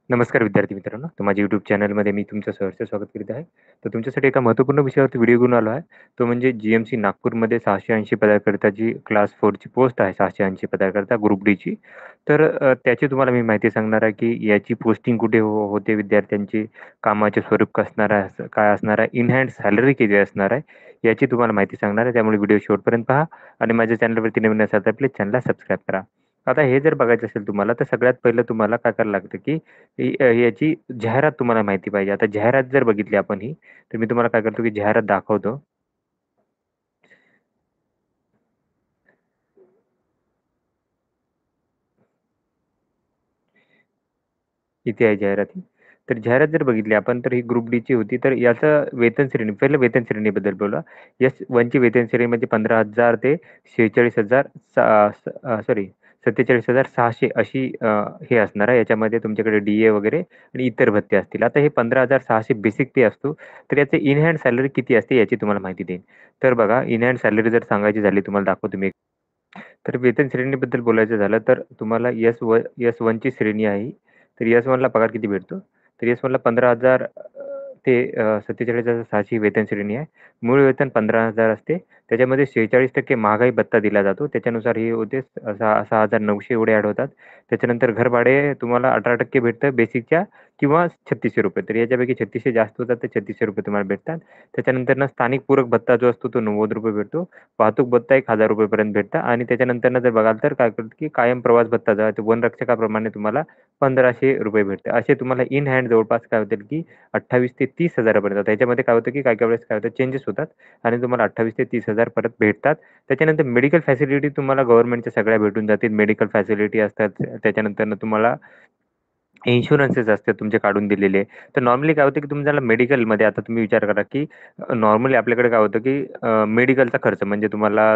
नमस्कार विद्यार्थी मित्रांनो. तर माझ्या YouTube चॅनलमध्ये मी तुमचं सहर्ष स्वागत करीत आहे. तर तुमच्यासाठी एका महत्त्वपूर्ण विषयावरती व्हिडिओ घेऊन आलो आहे. तो म्हणजे जी-एम-सी नागपूरमध्ये 680 पदाकरिताची क्लास 4 ची पोस्ट आहे 680 पदाकरिता ग्रुप डीची. तर त्याची तुम्हाला मी माहिती सांगणार आहे, की याची पोस्टिंग कुठे होते विद्यार्थ्यांची, कामाचे स्वरूप कसं असणार आहे, काय असणार आहे, इन हँड सॅलरी किती असणार आहे, याची तुम्हाला माहिती सांगणार आहे. त्यामुळे व्हिडिओ शेवटपर्यंत पहा आणि माझ्या चॅनलवरती नवीन असाल तर प्लीज चॅनलला सबस्क्राईब करा. आता हे जर बघायचं असेल तुम्हाला, तर सगळ्यात पहिलं तुम्हाला काय करावं लागतं, की याची जाहिरात तुम्हाला माहिती पाहिजे. आता जाहिरात जर बघितली आपण ही, तर मी तुम्हाला काय करतो, की जाहिरात दाखवतो. इथे आहे जाहिरात ही. तर जाहिरात जर बघितली आपण, तर ही ग्रुप डीची होती. तर याचं वेतन श्रेणी, पहिलं वेतन श्रेणीबद्दल बोलूया. एस-1 ची वेतन श्रेणी म्हणजे 15,000 ते 46,000 सॉरी 47,600 अशी हे असणार आहे. याच्यामध्ये तुमच्याकडे डी-ए वगैरे आणि इतर भत्ते असतील. आता हे 15,600 बेसिक पे असतो. तर याचे इन हँड सॅलरी किती असते याची तुम्हाला माहिती देईन. तर बघा, इन हँड सॅलरी जर सांगायची झाली तुम्हाला दाखवतो मी. तर वेतन श्रेणीबद्दल बोलायचं झालं तर तुम्हाला एस-1 ची श्रेणी आहे. तर एस-1 ला पगार किती भेटतो? तर एस-1 ला 15,000 ते 47,600 वेतन श्रेणी आहे. मूळ वेतन 15,000 असते. त्याच्यामध्ये 46% महागाई भत्ता दिला जातो. त्याच्यानुसार हे होते 6,900 एवढे ॲड होतात. त्याच्यानंतर घरभाडे तुम्हाला 18% भेटतं बेसिकच्या किंवा ₹3,600. तर याच्यापैकी 3,600 जास्त होतात, तर ₹3,600 तुम्हाला भेटतात. त्याच्यानंतर स्थानिक पूरक भत्ता जो असतो तो ₹90 भेटतो. वाहतूक भत्ता ₹1,000 पर्यंत भेटतं आणि त्याच्यानंतरनं जर बघाल तर काय करतो, की कायम प्रवास भत्ता जो आहे तो वनरक्षकाप्रमाणे तुम्हाला ₹1,500 भेटते. असे तुम्हाला इन हँड जवळपास काय होतील, की 28,000 ते 30,000 पर्यंत. त्याच्यामध्ये काय होतं, की काही-काही वेळेस काय होतं चेंजेस होतात आणि तुम्हाला 28,000 ते 30,000 परत भेटतात. त्याच्यानंतर मेडिकल फॅसिलिटी तुम्हाला गव्हर्नमेंटच्या सगळ्या भेटून जातील. मेडिकल फॅसिलिटी असतात. त्याच्यानंतरनं तुम्हाला इन्शुरन्सेस असतात तुमचे काढून दिलेले. तर नॉर्मली काय होतं, की तुम्हाला मेडिकलमध्ये आता तुम्ही विचार करा, की नॉर्मली आपल्याकडे काय होतं, की मेडिकलचा खर्च म्हणजे तुम्हाला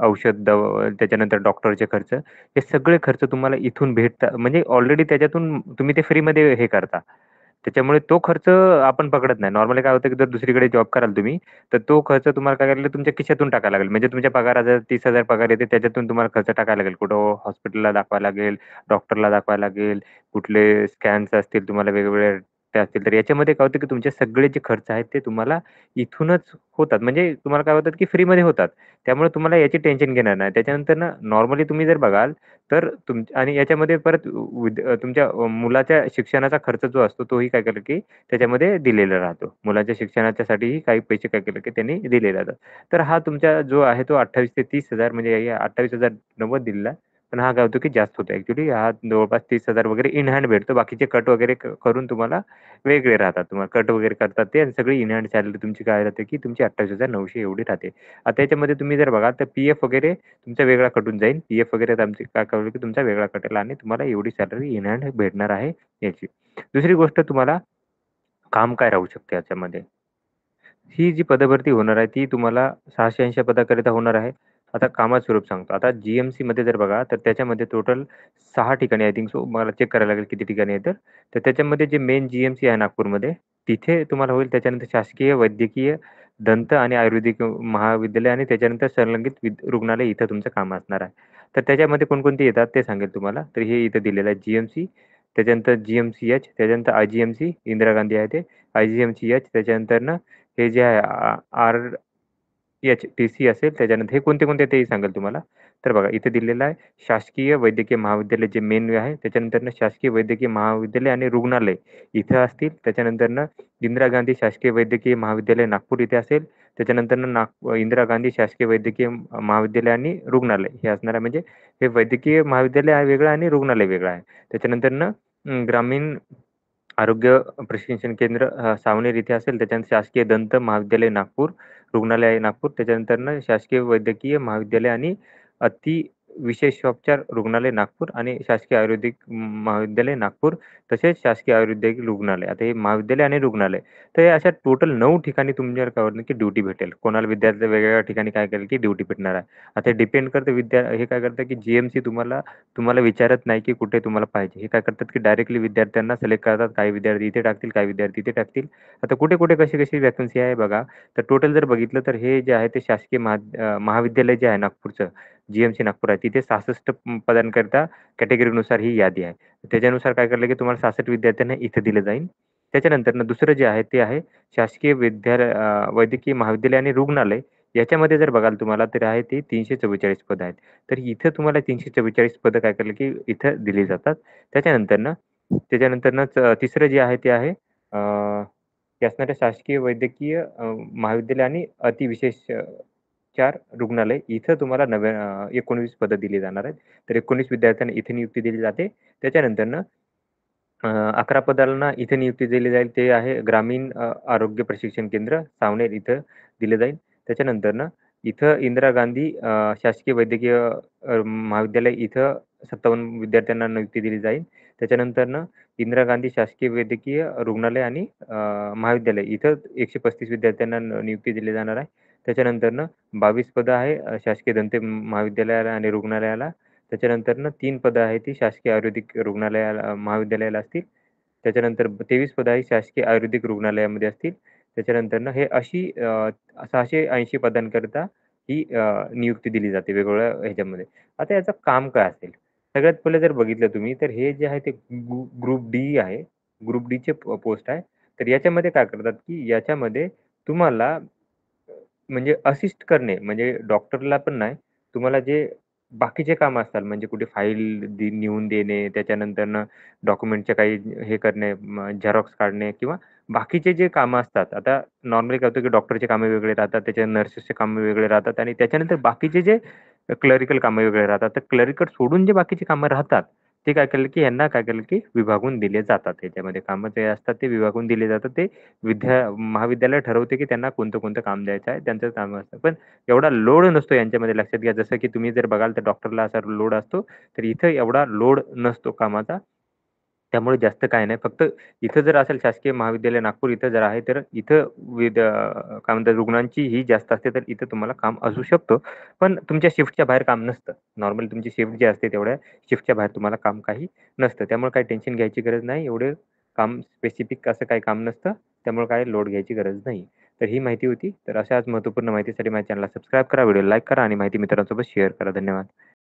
औषध, त्याच्यानंतर डॉक्टरचे खर्च, हे सगळे खर्च तुम्हाला इथून भेटतात. म्हणजे ऑलरेडी त्याच्यातून तुम्ही ते फ्रीमध्ये हे करता. त्याच्यामुळे तो खर्च आपण पकडत नाही. नॉर्मली काय होतं, की जर दुसरीकडे जॉब कराल तुम्ही, तर तो खर्च तुम्हाला काय करायला लागेल, तुमच्या खिशातून टाकायला लागेल. म्हणजे तुमच्या पगारात जर 30,000 पगार येते, त्याच्यातून तुम्हाला खर्च टाकायला लागेल. कुठं हॉस्पिटलला दाखवायला लागेल, डॉक्टरला दाखवायला लागेल, कुठले स्कॅन्स असतील तुम्हाला वेगवेगळे ते असतील. तर याच्यामध्ये काय होतं, की तुमचे सगळे जे खर्च आहेत ते तुम्हाला इथूनच होतात. म्हणजे तुम्हाला काय होतात, की फ्रीमध्ये होतात. त्यामुळे तुम्हाला याची टेन्शन घेणार नाही. त्याच्यानंतर ना नॉर्मली तुम्ही जर बघाल, तर आणि याच्यामध्ये परत तुमच्या मुलाच्या शिक्षणाचा खर्च जो असतो तोही काय केलं, की त्याच्यामध्ये दिलेला राहतो. मुलाच्या शिक्षणाच्यासाठीही काही पैसे काय केलं, की त्यांनी दिले जातात. तर हा तुमचा जो आहे तो 28,000 ते 30,000 म्हणजे 28,090 दिलेला आहे. पण हा काय होतो, की जास्त होतो. ॲक्चुअली हा जवळपास 30,000 वगैरे इन हँड भेटतो. बाकीचे कट वगैरे करून तुम्हाला वेगळे राहतात. तुम्हाला कट वगैरे करतात ते आणि सगळी इन हँड सॅलरी तुमची काय राहते, की तुमची 28,900 एवढी राहते. आता याच्यामध्ये तुम्ही जर बघाल तर पी-एफ वगैरे तुमचा वेगळा कटून जाईल. पी-एफ वगैरे आमची काय कळलं, की तुमचा वेगळा कटेल आणि तुम्हाला एवढी सॅलरी इन हँड भेटणार आहे याची. दुसरी गोष्ट तुम्हाला काम काय राहू शकते याच्यामध्ये. ही जी पदभरती होणार आहे, ती तुम्हाला 680 पदाकरिता होणार आहे. आता कामाचं स्वरूप सांगतो. आता जी-एम-सीमध्ये जर बघा, तर त्याच्यामध्ये टोटल 6 ठिकाणी आय थिंक सो मला चेक करायला लागेल किती ठिकाणी आहे तर. तर त्याच्यामध्ये जे मेन जी-एम-सी आहे नागपूरमध्ये, तिथे तुम्हाला होईल. त्याच्यानंतर शासकीय वैद्यकीय, दंत आणि आयुर्वेदिक महाविद्यालय आणि त्याच्यानंतर संलग्नित रुग्णालय इथं तुमचं काम असणार आहे. तर त्याच्यामध्ये कोणकोणते येतात ते सांगेल तुम्हाला. तर हे इथं दिलेलं आहे जी-एम-सी, त्याच्यानंतर जी-एम-सी-एच, त्याच्यानंतर आय-जी-एम-सी, इंदिरा गांधी आहे ते, आय-जी-एम-सी-एच, त्याच्यानंतर हे जे आहे आर-एच-टी-सी असेल त्याच्यानंतर हे कोणते-कोणते तेही सांगेल तुम्हाला. तर बघा इथे दिलेलं आहे शासकीय वैद्यकीय महाविद्यालय जे मेन आहे. त्याच्यानंतरनं शासकीय वैद्यकीय महाविद्यालय आणि रुग्णालय इथं असतील. त्याच्यानंतरनं इंदिरा गांधी शासकीय वैद्यकीय महाविद्यालय नागपूर इथे असेल. त्याच्यानंतरनं इंदिरा गांधी शासकीय वैद्यकीय महाविद्यालय आणि रुग्णालय हे असणार आहे. म्हणजे हे वैद्यकीय महाविद्यालय आहे वेगळं आणि रुग्णालय वेगळं आहे. त्याच्यानंतरनं ग्रामीण आरोग्य प्रशिक्षण केंद्र सावनेर इथे असेल. त्याच्यानंतर शासकीय दंत महाविद्यालय नागपूर, रुग्णालय आहे नागपूर. त्याच्यानंतरनं शासकीय वैद्यकीय महाविद्यालय आणि अति विशेषोपचार रुग्णालय नागपूर आणि शासकीय आयुर्वेदिक महाविद्यालय नागपूर, तसेच शासकीय आयुर्वेदिक रुग्णालय. आता हे महाविद्यालय आणि रुग्णालय. तर हे अशा टोटल 9 ठिकाणी तुमच्यावर काय होणार, की ड्युटी भेटेल. कोणाला विद्यार्थ्याला वेगवेगळ्या ठिकाणी काय करेल, की ड्युटी भेटणार आहे. आता हे डिपेंड करतं हे काय करतं, की जी तुम्हाला तुम्हाला विचारत नाही, की कुठे तुम्हाला पाहिजे. हे काय करतात, की डायरेक्टली विद्यार्थ्यांना सिलेक्ट करतात. काही विद्यार्थी इथे टाकतील, काही विद्यार्थी इथे टाकतील. आता कुठे-कुठे, कशी-कशी व्हॅकन्सी आहे बघा. तर टोटल जर बघितलं तर हे जे आहे ते शासकीय महाविद्यालय जे आहे नागपूरचं, जी-एम-सी नागपूर आहे तिथे 66 पदांकरिता कॅटेगरीनुसार ही यादी आहे. त्याच्यानुसार काय केलं की तुम्हाला 66 विद्यार्थ्यांना इथे दिलं जाईल. त्याच्यानंतरनं दुसरं जे आहे ते आहे शासकीय वैद्यकीय महाविद्यालय आणि रुग्णालय याच्यामध्ये जर बघाल तुम्हाला तर आहे ते 344 पदं आहेत. तर इथं तुम्हाला 344 पदं काय केलं की इथं दिली जातात. त्याच्यानंतरनं तिसरं जे आहे ते आहे शासनाच्या शासकीय वैद्यकीय महाविद्यालय आणि अतिविशेष 4 रुग्णालय इथं तुम्हाला 19 पदं दिली जाणार आहेत. तर 19 विद्यार्थ्यांना इथे नियुक्ती दिली जाते. त्याच्यानंतरनं 11 पदांना इथे नियुक्ती दिली जाईल ते आहे ग्रामीण आरोग्य प्रशिक्षण केंद्र सावनेर इथं दिलं जाईल. त्याच्यानंतरनं इथं इंदिरा गांधी शासकीय वैद्यकीय महाविद्यालय इथं 57 विद्यार्थ्यांना नियुक्ती दिली जाईल. त्याच्यानंतरनं इंदिरा गांधी शासकीय वैद्यकीय रुग्णालय आणि महाविद्यालय इथं 135 विद्यार्थ्यांना नियुक्ती दिली जाणार आहे. त्याच्यानंतरनं 22 पदं आहे शासकीय दंत महाविद्यालयाला आणि रुग्णालयाला. त्याच्यानंतरनं 3 पदं आहेत ती शासकीय आयुर्वेदिक रुग्णालयाला महाविद्यालयाला असतील. त्याच्यानंतर 23 पदं आहेत शासकीय आयुर्वेदिक रुग्णालयामध्ये असतील. त्याच्यानंतरनं हे अशी 680 पदांकरिता ही नियुक्ती दिली जाते वेगवेगळ्या ह्याच्यामध्ये. आता याचं काम काय असेल? सगळ्यात पहिले जर बघितलं तुम्ही तर हे जे आहे ते ग्रुप डी आहे. ग्रुप डीचे पोस्ट आहे. तर याच्यामध्ये काय करतात, की याच्यामध्ये तुम्हाला म्हणजे असिस्ट करणे म्हणजे डॉक्टरला पण नाही, तुम्हाला जे बाकीचे कामं असतात म्हणजे कुठे फाईल नेऊन देणे, त्याच्यानंतरनं डॉक्युमेंटचे काही हे करणे, झेरॉक्स काढणे किंवा बाकीचे जे कामं असतात. आता नॉर्मली काय होतं, की डॉक्टरचे कामं वेगळे राहतात, त्याच्या नर्सेसचे कामं वेगळे राहतात आणि त्याच्यानंतर बाकीचे जे क्लरिकल कामं वेगळे राहतात. तर क्लरिकल सोडून जे बाकीची कामं राहतात, ते काय केलं, की यांना काय केलं, की विभागून दिले जातात. याच्यामध्ये कामं जे असतात ते विभागून दिले जातात. ते महाविद्यालय ठरवते, की त्यांना कोणतं-कोणतं काम द्यायचं आहे. त्यांचं काम असतं. पण एवढा लोड नसतो यांच्यामध्ये लक्षात घ्या. जसं की तुम्ही जर बघाल तर डॉक्टरला असा लोड असतो. तर इथं एवढा लोड नसतो कामाचा. त्यामुळे जास्त काही नाही. फक्त इथं जर असेल शासकीय महाविद्यालय नागपूर इथं जर आहे, तर इथं काय म्हणतात रुग्णांची ही जास्त असते, तर इथं तुम्हाला काम असू शकतं. पण तुमच्या शिफ्टच्या बाहेर काम नसतं. नॉर्मली तुमची शिफ्ट जी असते तेवढ्या शिफ्टच्या बाहेर तुम्हाला काम काही नसतं. त्यामुळे काही टेन्शन घ्यायची गरज नाही. एवढं काम स्पेसिफिक असं काही काम नसतं. त्यामुळे काही लोड घ्यायची गरज नाही. तर ही माहिती होती. तर अशाच महत्त्वपूर्ण माहितीसाठी माझ्या चॅनलला सबस्क्राईब करा, व्हिडिओ लाईक करा आणि माहिती मित्रांसोबत शेअर करा. धन्यवाद.